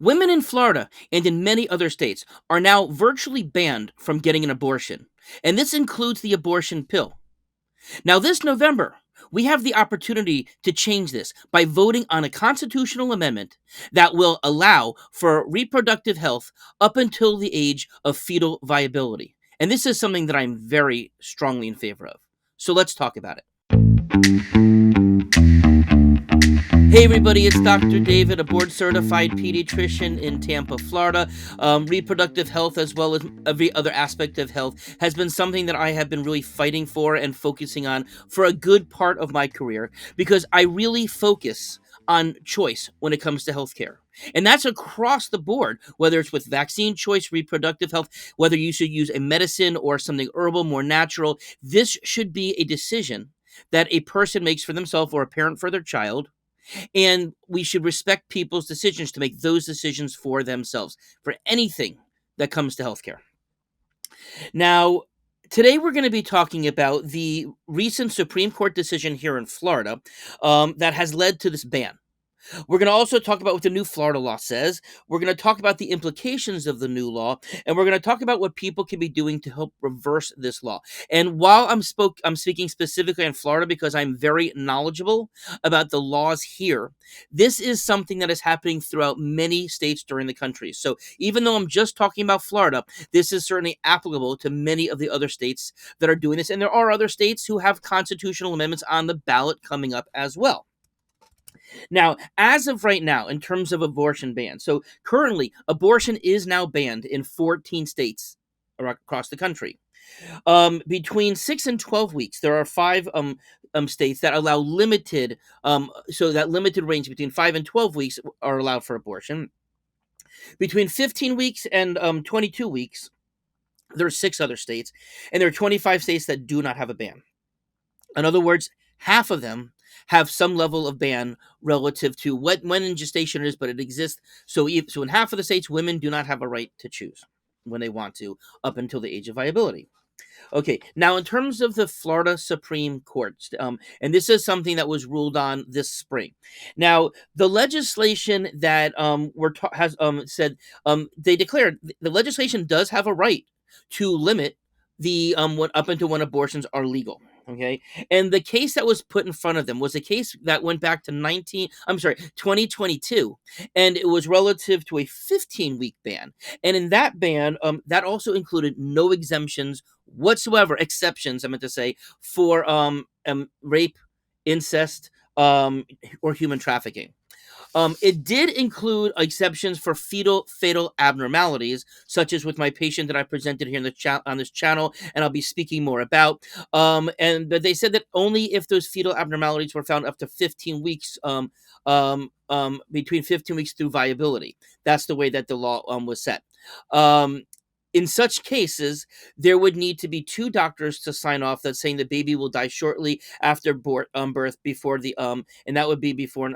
Women in Florida and in many other states are now virtually banned from getting an abortion, and this includes the abortion pill. Now, this November, we have the opportunity to change this by voting on a constitutional amendment that will allow for reproductive health up until the age of fetal viability. And this is something that I'm very strongly in favor of. So let's talk about it. Hey everybody, it's Dr. David, a board certified pediatrician in Tampa, Florida. Reproductive health, as well as every other aspect of health, has been something that I have been really fighting for and focusing on for a good part of my career because I really focus on choice when it comes to healthcare. And that's across the board, whether it's with vaccine choice, reproductive health, whether you should use a medicine or something herbal, more natural. This should be a decision that a person makes for themselves or a parent for their child, and we should respect people's decisions to make those decisions for themselves for anything that comes to healthcare. Now, today we're going to be talking about the recent Supreme Court decision here in Florida that has led to this ban. We're going to also talk about what the new Florida law says. We're going to talk about the implications of the new law, and we're going to talk about what people can be doing to help reverse this law. And while I'm speaking specifically on Florida because I'm very knowledgeable about the laws here. This is something that is happening throughout many states during the country. So even though I'm just talking about Florida, this is certainly applicable to many of the other states that are doing this. And there are other states who have constitutional amendments on the ballot coming up as well. Now, as of right now, in terms of abortion ban, so currently abortion is now banned in 14 states across the country. Between 6 and 12 weeks, there are five states that allow limited, so that limited range between 5 and 12 weeks are allowed for abortion. Between 15 weeks and 22 weeks, there are 6 other states, and there are 25 states that do not have a ban. In other words, half of them have some level of ban relative to when in gestation it is, but it exists. So in half of the states, women do not have a right to choose when they want to up until the age of viability. Okay, now in terms of the Florida Supreme Court, and this is something that was ruled on this spring. Now, the legislation that has said they declared the legislation does have a right to limit the what up until when abortions are legal. Okay, and the case that was put in front of them was a case that went back to 2022, and it was relative to a 15-week ban. And in that ban, that also included no exemptions whatsoever, exceptions, I meant to say, for rape, incest, or human trafficking. It did include exceptions for fatal abnormalities, such as with my patient that I presented here in the on this channel, and I'll be speaking more about. And they said that only if those fetal abnormalities were found up to 15 weeks, between 15 weeks through viability. That's the way that the law was set. In such cases, there would need to be 2 doctors to sign off that saying the baby will die shortly after birth before and that would be before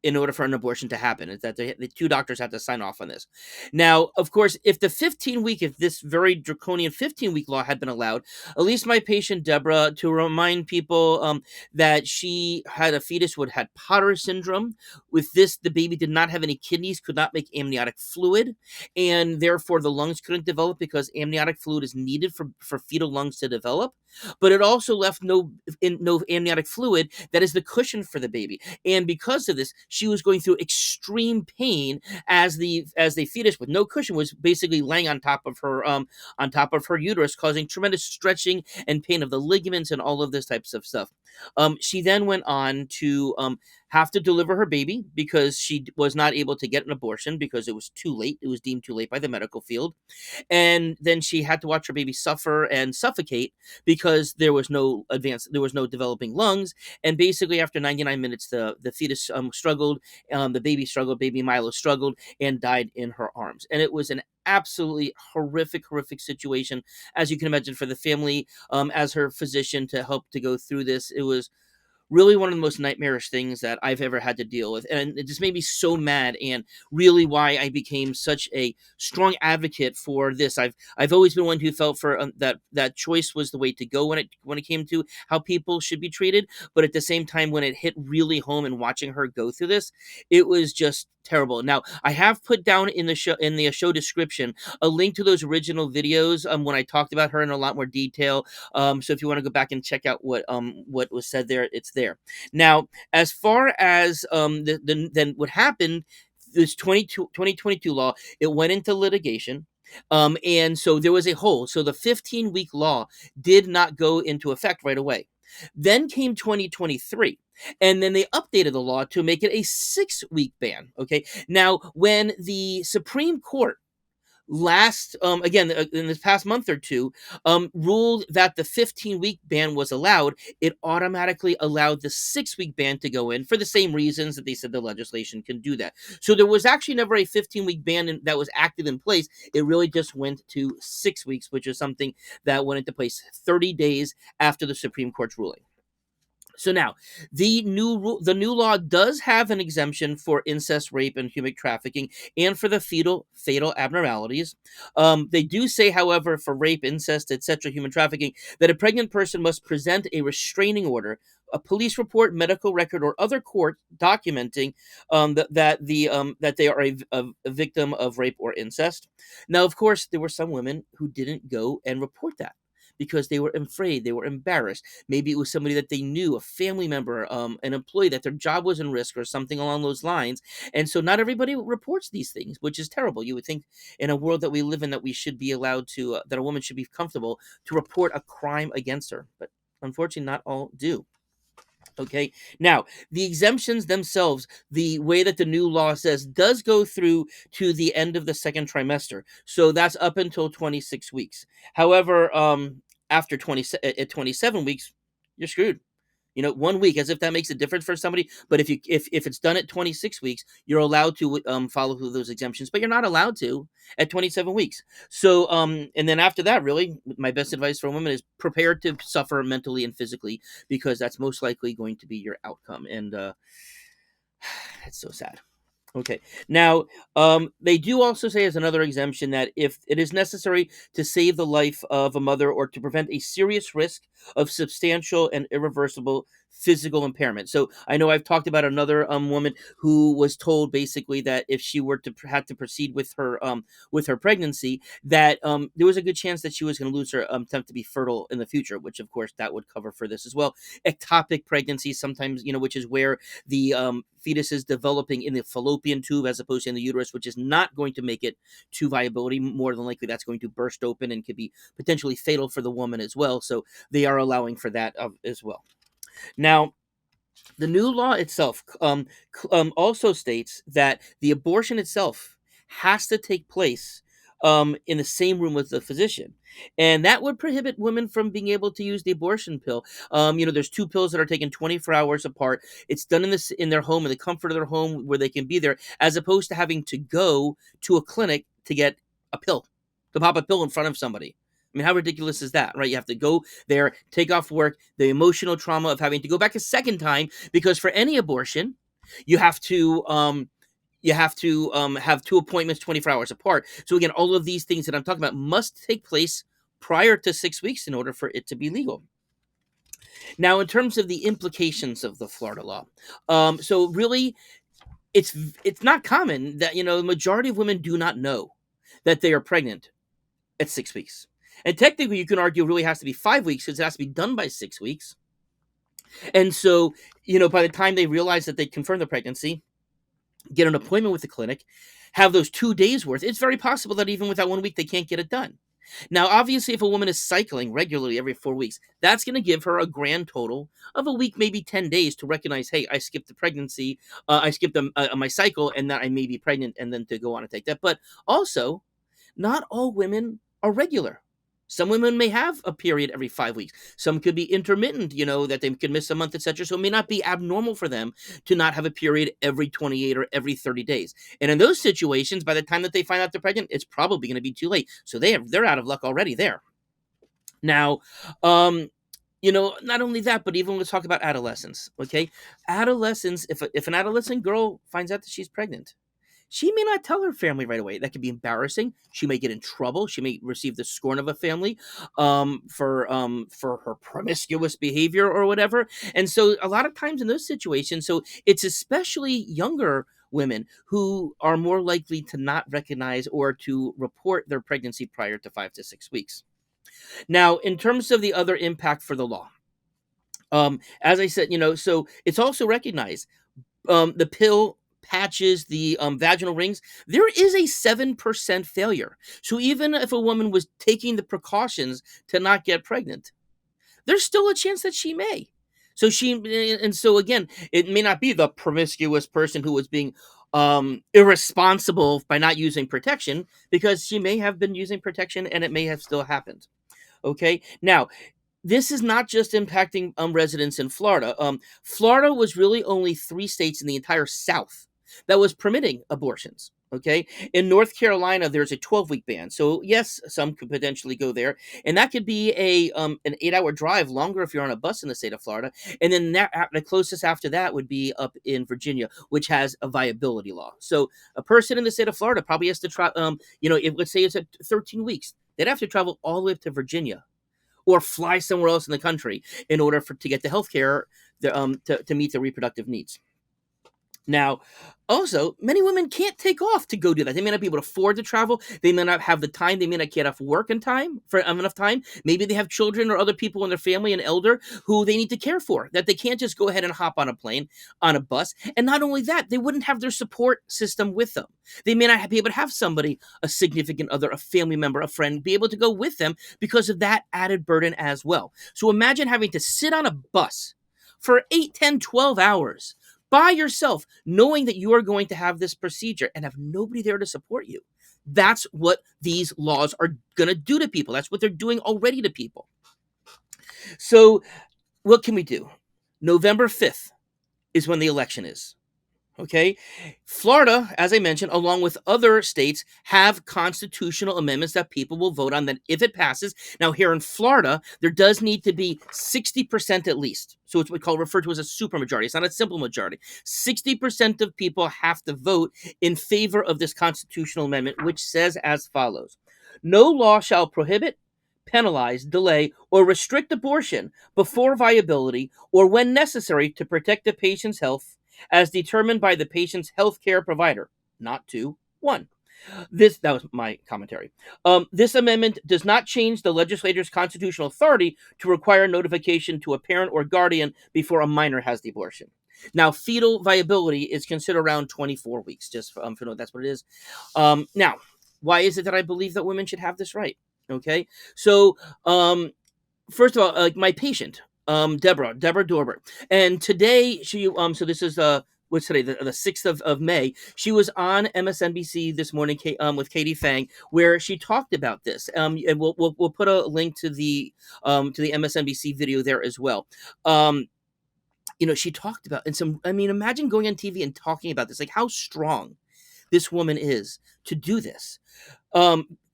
in order for an abortion to happen. Is that the 2 doctors have to sign off on this. Now, of course, if this very draconian 15-week law had been allowed, at least my patient Deborah, to remind people that she had a fetus who had Potter syndrome. With this, the baby did not have any kidneys, could not make amniotic fluid, and therefore the lungs couldn't develop because amniotic fluid is needed for fetal lungs to develop. But it also left no amniotic fluid that is the cushion for the baby. And because of this, she was going through extreme pain as the fetus with no cushion was basically laying on top of her uterus, causing tremendous stretching and pain of the ligaments and all of this types of stuff. She then went on to have to deliver her baby because she was not able to get an abortion because it was too late. It was deemed too late by the medical field. And then she had to watch her baby suffer and suffocate because there was no developing lungs. And basically, after 99 minutes, the fetus struggled, the baby struggled, baby Milo struggled, and died in her arms. And it was an absolutely horrific situation, as you can imagine, for the family, as her physician, to help to go through this. It was really one of the most nightmarish things that I've ever had to deal with. And it just made me so mad, and really why I became such a strong advocate for this. I've always been one who felt for that choice was the way to go when it came to how people should be treated. But at the same time, when it hit really home and watching her go through this, it was just terrible. Now, I have put down in the show description a link to those original videos when I talked about her in a lot more detail. So if you want to go back and check out what was said there, it's there. Now, as far as then what happened, this 2022 law, it went into litigation. And so there was a hole. So the 15-week law did not go into effect right away. Then came 2023, and then they updated the law to make it a 6-week ban. Okay. Now, when the Supreme Court last again in this past month or two ruled that the 15-week ban was allowed, it automatically allowed the 6-week ban to go in for the same reasons that they said the legislation can do that. So there was actually never a 15-week ban that was active in place. It really just went to 6 weeks, which is something that went into place 30 days after the Supreme Court's ruling. So now, the new law does have an exemption for incest, rape, and human trafficking, and for the fatal abnormalities. They do say, however, for rape, incest, etc., human trafficking, that a pregnant person must present a restraining order, a police report, medical record, or other court documenting that they are a victim of rape or incest. Now, of course, there were some women who didn't go and report that because they were afraid, they were embarrassed. Maybe it was somebody that they knew, a family member, an employee, that their job was in risk or something along those lines. And so not everybody reports these things, which is terrible. You would think in a world that we live in that we should be allowed to, that a woman should be comfortable to report a crime against her. But unfortunately, not all do. Okay. Now, the exemptions themselves, the way that the new law says, does go through to the end of the second trimester. So that's up until 26 weeks. However, after 27 weeks, you're screwed. 1 week, as if that makes a difference for somebody. But if it's done at 26 weeks, you're allowed to follow through those exemptions, but you're not allowed to at 27 weeks. So and then after that, really, my best advice for a woman is prepare to suffer mentally and physically, because that's most likely going to be your outcome. And it's so sad. Okay. Now, they do also say as another exemption that if it is necessary to save the life of a mother or to prevent a serious risk of substantial and irreversible physical impairment. So I know I've talked about another woman who was told basically that if she were to had to proceed with her pregnancy, that there was a good chance that she was going to lose her attempt to be fertile in the future, which of course that would cover for this as well. Ectopic pregnancy, sometimes, which is where the fetus is developing in the fallopian tube as opposed to in the uterus, which is not going to make it to viability. More than likely, that's going to burst open and could be potentially fatal for the woman as well. So they are allowing for that as well. Now, the new law itself also states that the abortion itself has to take place in the same room with the physician. And that would prohibit women from being able to use the abortion pill. There's two pills that are taken 24 hours apart. It's done in their home, in the comfort of their home, where they can be there, as opposed to having to go to a clinic to get a pill, to pop a pill in front of somebody. I mean, how ridiculous is that, right? You have to go there, take off work, the emotional trauma of having to go back a second time, because for any abortion, you have to have two appointments 24 hours apart. So again, all of these things that I'm talking about must take place prior to 6 weeks in order for it to be legal. Now, in terms of the implications of the Florida law, so really, it's not common that the majority of women do not know that they are pregnant at 6 weeks. And technically, you can argue it really has to be 5 weeks because it has to be done by 6 weeks. And so, by the time they realize that they confirm the pregnancy, get an appointment with the clinic, have those 2 days worth, it's very possible that even without 1 week, they can't get it done. Now, obviously, if a woman is cycling regularly every 4 weeks, that's going to give her a grand total of a week, maybe 10 days to recognize, hey, I skipped the pregnancy, I skipped my cycle, and that I may be pregnant, and then to go on and take that. But also, not all women are regular. Some women may have a period every 5 weeks. Some could be intermittent, that they could miss a month, etc. So it may not be abnormal for them to not have a period every 28 or every 30 days. And in those situations, by the time that they find out they're pregnant, it's probably going to be too late. So they're out of luck already there. Now, not only that, but even let's talk about adolescence. Okay, adolescence. If an adolescent girl finds out that she's pregnant, she may not tell her family right away. That could be embarrassing. She may get in trouble. She may receive the scorn of a family for her promiscuous behavior or whatever. And so a lot of times in those situations, so it's especially younger women who are more likely to not recognize or to report their pregnancy prior to 5 to 6 weeks. Now, in terms of the other impact for the law, as I said, so it's also recognized, the pill patches, the vaginal rings, there is a 7% failure. So even if a woman was taking the precautions to not get pregnant, there's still a chance that she may. And so again, it may not be the promiscuous person who was being irresponsible by not using protection, because she may have been using protection and it may have still happened. Okay. Now, this is not just impacting residents in Florida. Florida was really only 3 states in the entire South that was permitting abortions. Okay, in North Carolina, there's a 12-week ban. So yes, some could potentially go there, and that could be an 8-hour drive longer if you're on a bus in the state of Florida. And then the closest after that would be up in Virginia, which has a viability law. So a person in the state of Florida probably has to try. If let's say it's at 13 weeks, they'd have to travel all the way up to Virginia or fly somewhere else in the country in order to get the health care to meet their reproductive needs. Now, also, many women can't take off to go do that. They may not be able to afford to travel. They may not have the time. They may not get off work in time for enough time. Maybe they have children or other people in their family, an elder, who they need to care for, that they can't just go ahead and hop on a plane, on a bus. And not only that, they wouldn't have their support system with them. They may not be able to have somebody, a significant other, a family member, a friend, be able to go with them because of that added burden as well. So imagine having to sit on a bus for 8, 10, 12 hours by yourself, knowing that you are going to have this procedure and have nobody there to support you. That's what these laws are going to do to people. That's what they're doing already to people. So what can we do? November 5th is when the election is. Okay. Florida, as I mentioned, along with other states, have constitutional amendments that people will vote on, that if it passes. Now, here in Florida, there does need to be 60% at least. So it's what we referred to as a supermajority. It's not a simple majority. 60% of people have to vote in favor of this constitutional amendment, which says as follows: no law shall prohibit, penalize, delay, or restrict abortion before viability or when necessary to protect the patient's health, as determined by the patient's healthcare provider. Not two, one. That was my commentary. This amendment does not change the legislator's constitutional authority to require notification to a parent or guardian before a minor has the abortion. Now, fetal viability is considered around 24 weeks, just for that's what it is. Now, why is it that I believe that women should have this right? Okay, so first of all, my patient, Deborah Dorbert, and today so this is what's today, the 6th of May. She was on MSNBC this morning, with Katie Fang, where she talked about this. And we'll put a link to the MSNBC video there as well. She talked about, and some, I mean, imagine going on TV and talking about this, like how strong this woman is to do this.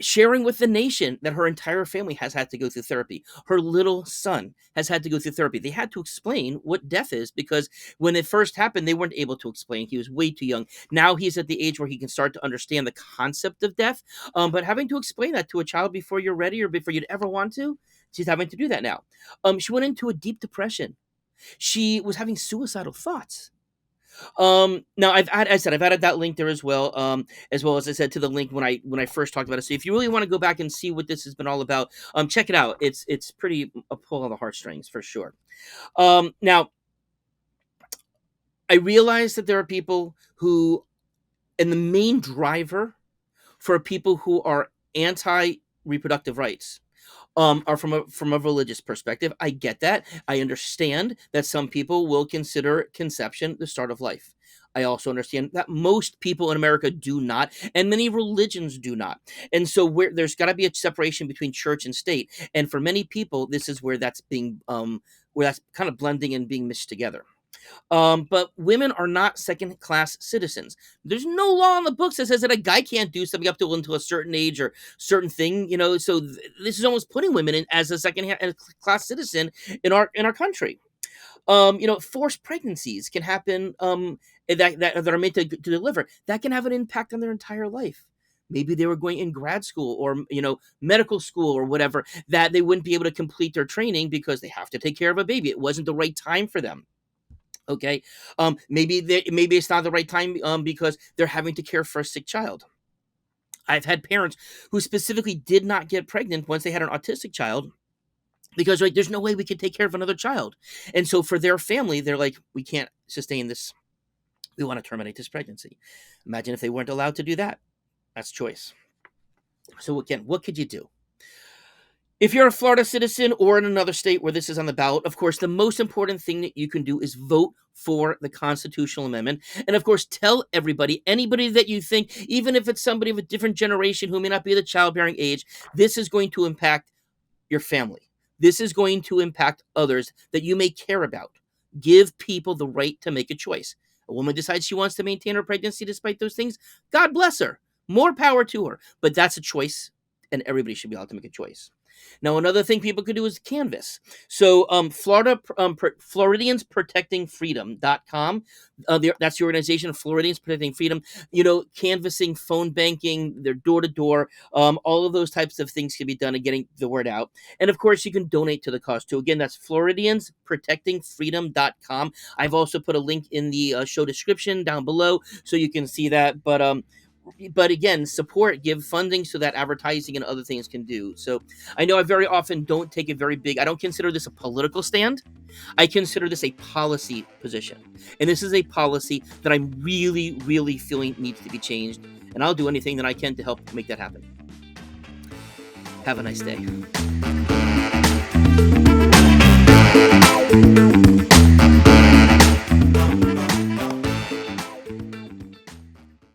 Sharing with the nation that her entire family has had to go through therapy. Her little son has had to go through therapy. They had to explain what death is, because when it first happened, they weren't able to explain. He was way too young. Now he's at the age where he can start to understand the concept of death. But having to explain that to a child before you're ready or before you'd ever want to, she's having to do that now. She went into a deep depression. She was having suicidal thoughts. Now I've added that link there as well. As well as I said to the link when I first talked about it. So if you really want to go back and see what this has been all about, check it out. It's pretty a pull on the heartstrings for sure. Now I realize that there are people who, and the main driver for people who are anti reproductive rights, are from a religious perspective. I get that. I understand that some people will consider conception the start of life. I also understand that most people in America do not, and many religions do not. And so there's got to be a separation between church and state. And for many people, this is where that's being where that's kind of blending and being mixed together. But women are not second-class citizens. There's no law in the books that says that a guy can't do something up to until a certain age or certain thing, So this is almost putting women in as a second-class citizen in our country. Forced pregnancies can happen, that are made to deliver. That can have an impact on their entire life. Maybe they were going in grad school or medical school or whatever, that they wouldn't be able to complete their training because they have to take care of a baby. It wasn't the right time for them. Okay, maybe it's not the right time because they're having to care for a sick child. I've had parents who specifically did not get pregnant once they had an autistic child because like there's no way we can take care of another child, and so for their family, they're like, we can't sustain this. We want to terminate this pregnancy. Imagine if they weren't allowed to do that. That's choice. So again, what could you do? If you're a Florida citizen or in another state where this is on the ballot, of course, the most important thing that you can do is vote for the constitutional amendment. And of course, tell everybody, anybody that you think, even if it's somebody of a different generation who may not be the childbearing age, this is going to impact your family. This is going to impact others that you may care about. Give people the right to make a choice. A woman decides she wants to maintain her pregnancy despite those things. God bless her. More power to her. But that's a choice, and everybody should be allowed to make a choice. Now, another thing people could do is canvas. So, Floridians Protecting Freedom.com. That's the organization, Floridians Protecting Freedom. Canvassing, phone banking, they're door to door. All of those types of things can be done in getting the word out. And of course, you can donate to the cause too. Again, that's Floridians Protecting Freedom.com. I've also put a link in the show description down below so you can see that. But again, support, give funding so that advertising and other things can do. So I know I very often don't take a very big, I don't consider this a political stand. I consider this a policy position. And this is a policy that I'm really, really feeling needs to be changed. And I'll do anything that I can to help make that happen. Have a nice day.